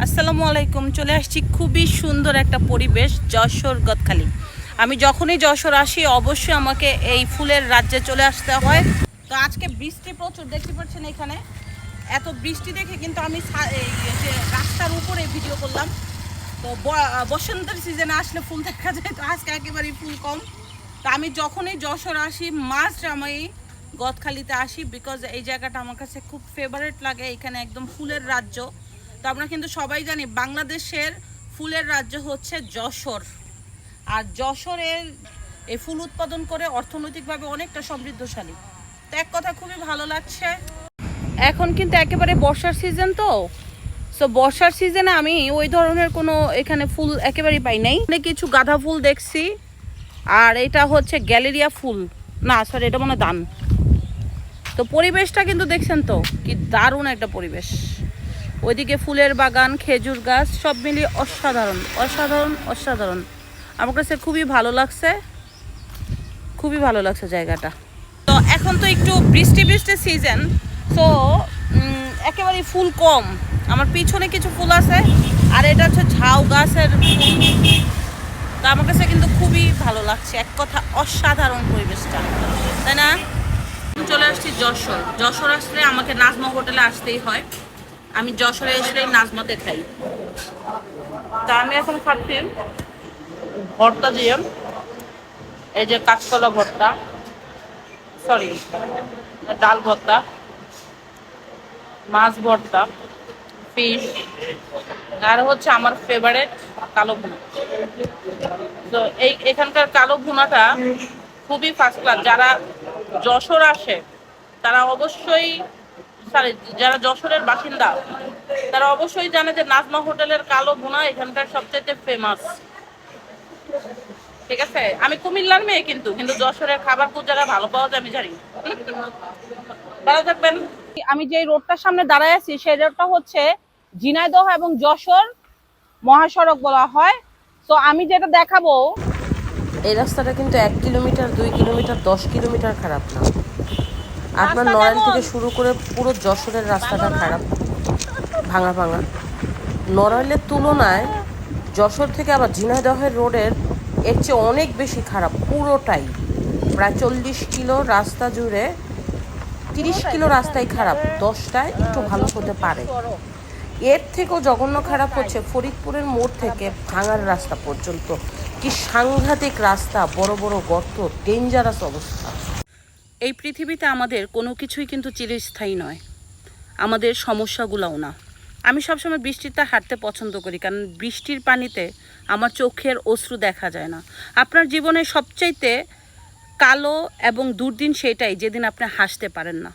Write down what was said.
আসসালামু আলাইকুম। চলে আসছি খুবই সুন্দর একটা পরিবেশ, যশোর গদখালি। আমি যখনই যশোর আসি অবশ্যই আমাকে এই ফুলের রাজ্যে চলে আসতে হয়। তো আজকে বৃষ্টি প্রচুর, দেখতে পাচ্ছেন এখানে এত বৃষ্টি দেখে কিন্তু আমি এই যে রাস্তার উপরে ভিডিও করলাম। তো বসন্তের সিজনে আসলে ফুল দেখা যায়, তো আজকে একেবারেই ফুল কম। তো আমি যখনই যশোর আসি মাস্ট আমি গদখালিতে আসি, বিকজ এই জায়গাটা আমার কাছে খুব ফেভারিট লাগে। এখানে একদম ফুলের রাজ্য। তো আমরা কিন্তু সবাই জানি বাংলাদেশের ফুলের রাজ্য হচ্ছে যশোর, আর যশোরের এই ফুল উৎপাদন করে অর্থনৈতিকভাবে অনেকটা সমৃদ্ধশালী। তো এক কথা খুবই ভালো লাগছে। এখন কিন্তু একেবারে বর্ষার সিজন, তো সো বর্ষার সিজনে আমি ওই ধরনের কোনো এখানে ফুল একেবারেই পাই নাই। অনেক কিছু গাঁদা ফুল দেখছি, আর এটা হচ্ছে গ্যালেরিয়া ফুল, না সরি এটা মনে দান। তো পরিবেশটা কিন্তু দেখছেন তো কি দারুণ একটা পরিবেশ। ওইদিকে ফুলের বাগান, খেজুর গাছ, সব মিলিয়ে অসাধারণ অসাধারণ অসাধারণ। আমার কাছে খুবই ভালো লাগছে, খুবই ভালো লাগছে জায়গাটা। তো এখন তো একটু বৃষ্টি বৃষ্টির সিজন, তো একেবারেই ফুল কম। আমার পিছনে কিছু ফুল আছে, আর এটা হচ্ছে ঝাউ গাছের ফুল। তো আমার কাছে কিন্তু খুবই ভালো লাগছে, এক কথা অসাধারণ পরিবেশটা, তাই না? চলে আসছি যশোর। যশোর আসলে আমাকে নাজমা হোটেলে আসতেই হয়। আমি যশোরে এসে নাজমাতে খাই। তা আমি এখন খাচ্ছি ভর্তা দিয়ে, এই যে কাঁচকলা ভর্তা, সরি ডাল ভর্তা, মাছ ভর্তা, ফিশ, আর হচ্ছে আমার ফেভারিট কালো ভুনা। তো এখানকার কালো ভুনাটা খুবই ফার্স্ট ক্লাস। যারা যশোর আসে তারা অবশ্যই, সরি যারা যশোরের বাসিন্দা তারা অবশ্যই জানে যে নাজমা হোটেলের কালো ভুনা এখানকার সবচেয়ে ফেমাস। ঠিক আছে, আমি কুমিল্লার মেয়ে, কিন্তু কিন্তু যশোরের খাবার কোন জায়গায় ভালো পাওয়া যায় আমি জানি। ভালো থাকবেন। আমি যে রোডটার সামনে দাঁড়ায় আছি সেই রোডটা হচ্ছে ঝিনাইদহ এবং যশোর মহাসড়ক বলা হয়। তো আমি যেটা দেখাবো, এই রাস্তাটা কিন্তু 1 কিলোমিটার 2 কিলোমিটার 10 কিলোমিটার খারাপ না। আপনার নড়াইল থেকে শুরু করে পুরো যশোরের রাস্তাটা খারাপ, ভাঙা ভাঙা। নড়াইলের তুলনায় যশোর থেকে আবার ঝিনাইদহের রোডের এর চেয়ে অনেক বেশি খারাপ পুরোটাই। প্রায় 40 কিলো রাস্তা জুড়ে 30 কিলো রাস্তাই খারাপ, 10টায় একটু ভালো হতে পারে। এর থেকেও জঘন্য খারাপ হচ্ছে ফরিদপুরের মোড় থেকে ভাঙার রাস্তা পর্যন্ত। কি সাংঘাতিক রাস্তা, বড় বড় গর্ত, ডেঞ্জারাস অবস্থা। এই পৃথিবীতে আমাদের কোনো কিছুই কিন্তু চিরস্থায়ী নয়, আমাদের সমস্যাগুলোও না। আমি সবসময় বৃষ্টিতে হাঁটতে পছন্দ করি, কারণ বৃষ্টির পানিতে আমার চোখের অশ্রু দেখা যায় না। আপনার জীবনে সবচাইতে কালো এবং দুর্দিন সেটাই যেদিন আপনি হাসতে পারেন না।